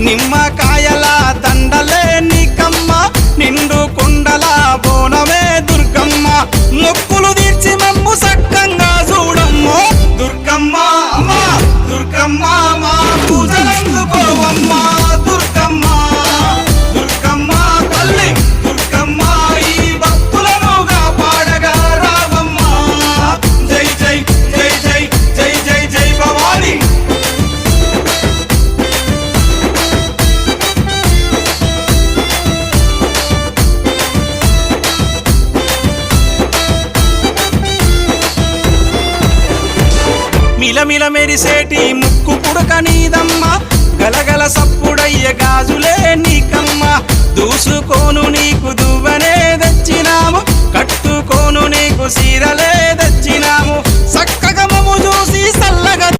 నిమ్మకాయల దండలే నీకమ్మ నిండు కుండల బోనమే దుర్గమ్మ మొక్కులు తీర్చి మమ్ము సక్కంగా చూడమ్మో దుర్గమ్మ అమ్మా దుర్గమ్మ మా పూజలందుకోవమ్మ దుర్గమ్మ దుర్గమ్మ తల్లి దుర్గమ్మ ఈ భక్తులనుగా పాడగా రావమ్మ జై జై జై జై జై జై జై భవాని మిలమిల మెరిసేటి ముక్కు పుడక నీదమ్మ గలగల సప్పుడయ్య గాజులే నీకమ్మ దూసుకోను నీకు దువ్వనే తెచ్చినాము కట్టుకోను నీకు సీరలే తెచ్చినాము సక్కగా మము చూసి సల్ల